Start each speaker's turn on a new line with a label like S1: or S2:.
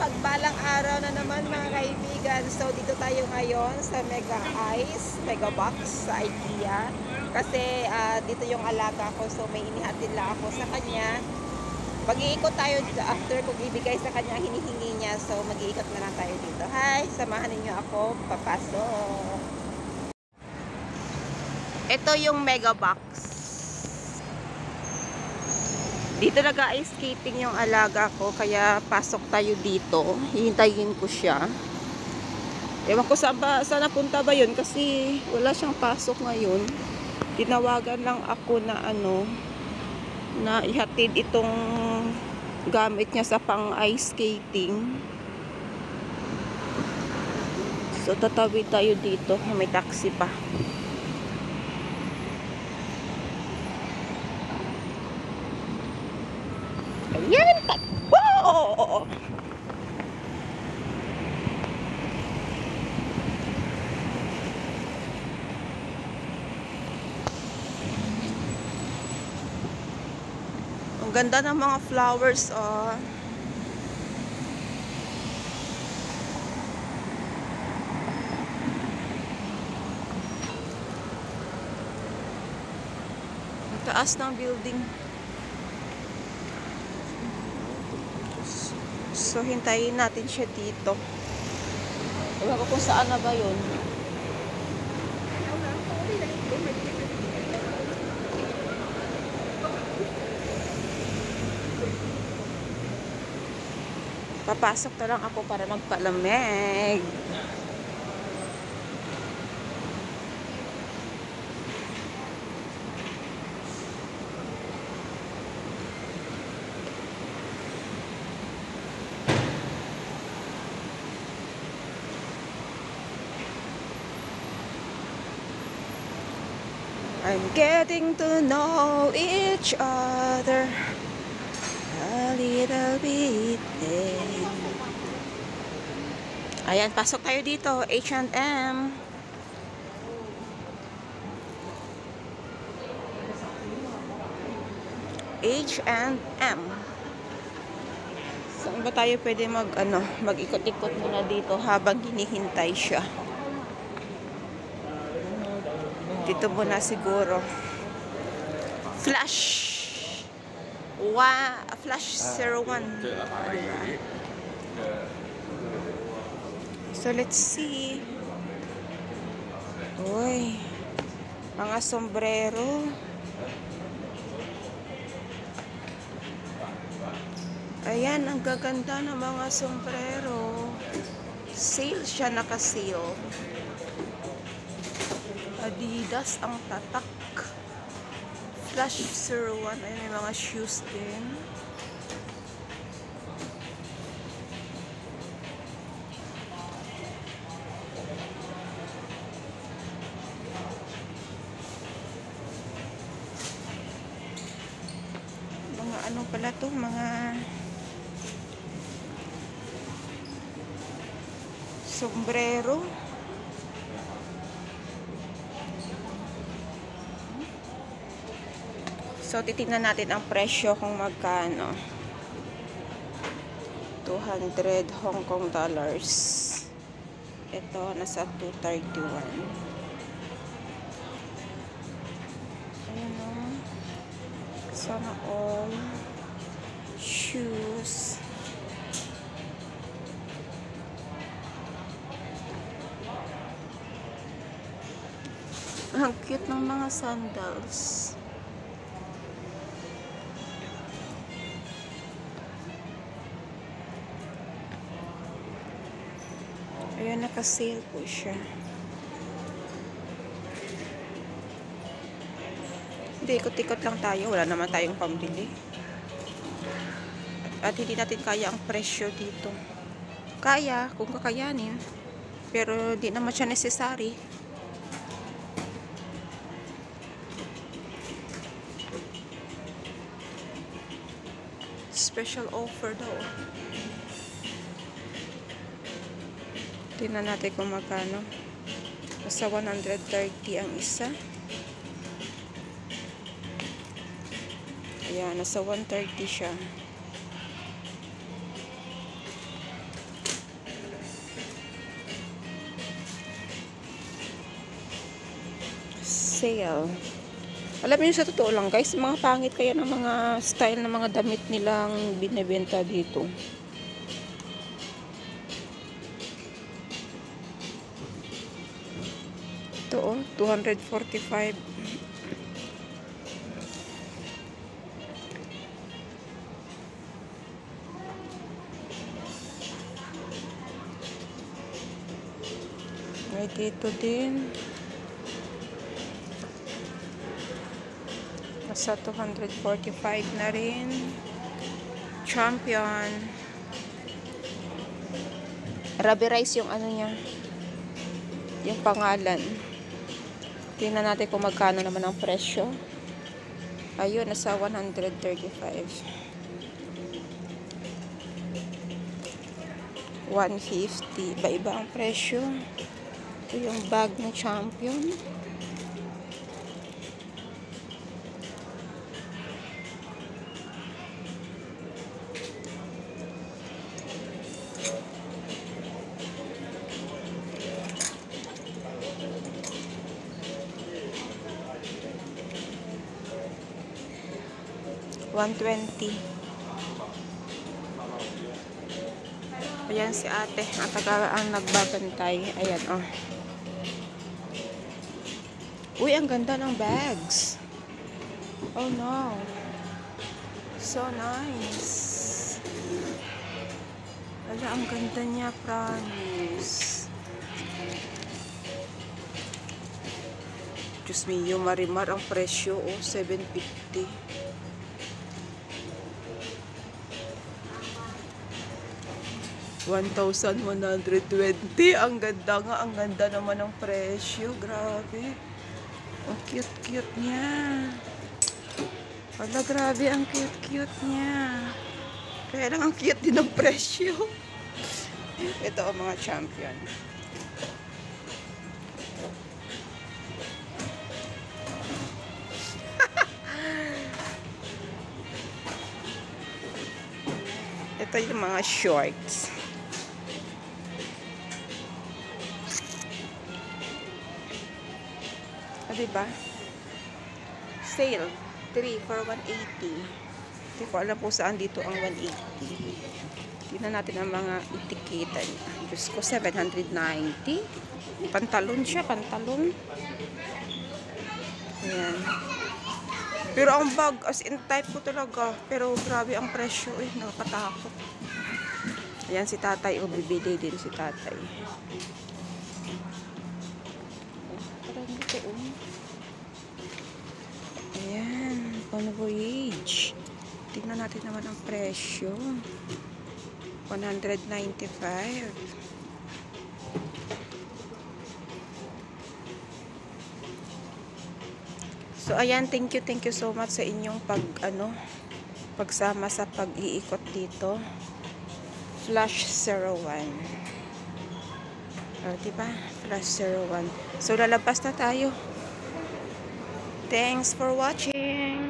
S1: Pagbalang araw na naman mga kaibigan. So dito tayo ngayon sa Mega Ice, Mega Box sa IKEA. Kasi dito yung alaga ko, so may inihatid lang ako sa kanya. Mag-iikot tayo after kung ibigay sa kanya hinihingi niya. So mag-iikot na lang tayo dito. Hi, samahan niyo ako, papasok. Ito yung Mega Box. Dito nag-ice skating yung alaga ko, kaya pasok tayo dito. Hihintayin ko siya. Ewan ko saan napunta ba yun kasi wala siyang pasok ngayon. Tinawagan lang ako na na ihatid itong gamit niya sa pang ice skating. So tatawid tayo dito, may taxi pa. Ayan! Wow! Ang ganda ng mga flowers, oh. Ang taas ng building. So, hintayin natin siya dito. Ewan ko kung saan na ba yun. Papasok na lang ako para magpalamig. I'm getting to know each other a little bit. Ayan, pasok tayo dito. H&M. H&M. Saan ba tayo pwede mag-ikot-ikot muna dito habang hinihintay siya? Dito muna siguro. Flash. Flash 01. So let's see. Uy. Mga sombrero. Ayan, ang gaganda ng mga sombrero. Sale siya, naka-sale. Adidas ang tatak. Flash 01. Ayan, may mga shoes din. Mga ano pala to? Mga sombrero. So, titingnan natin ang presyo kung magkano. 200 Hong Kong dollars. Ito, nasa 231. Ayan o. Sana all. Shoes. Ang cute ng mga sandals. Ayan, naka-sale po siya. Hindi, ikot-ikot lang tayo. Wala naman tayong pambili. At hindi natin kaya ang presyo dito. Kaya, kung kakayanin. Pero di naman siya necessary. Special offer daw. Tingnan natin kung magkano. Nasa 130 ang isa. Ayan, nasa 130 siya. sale. Alam niyo, sa totoo lang guys, mga pangit kaya ng mga style ng mga damit nilang binebenta dito. Ito oh, 245. May dito din. Nasa 245 na rin. Champion. Rubberized yung ano niya. Yung pangalan. Tingnan natin kung magkano naman ang presyo. Ayun, nasa 135. 150. Iba-iba ang presyo. Ito yung bag ng Champion. $120. Ayan si ate, ang nagbabantay. Ayan, oh. Uy, ang ganda ng bags. Oh no. So nice. Wala, ang ganda niya, promise. Diyos mio, marimar ang presyo, oh, $750. 1,120. Ang ganda nga. Ang ganda naman ng presyo. Grabe. Ang cute-cute niya. Wala, grabe. Ang cute-cute niya. Kaya lang ang cute din ng presyo. Ito ang mga Champion. Ito yung mga shorts. Diba? Sale 3 for 180. Hindi ko alam po saan dito ang 180. Tingnan natin ang mga etiketa niya. Diyos ko, 790. Pantalon siya, pantalon. Ayan. Pero ang bag, as in type ko talaga. Pero grabe ang presyo, eh. Nakakatakot. Ayan si tatay. O, bibili din si tatay. Parang dito, ayan, Convoyage. Tingnan natin naman ang presyo. 195. So ayan, thank you so much sa inyong pagsama sa pag-iikot dito. Flash 01. Diba? Flash 01. So lalabas na tayo. Thanks for watching.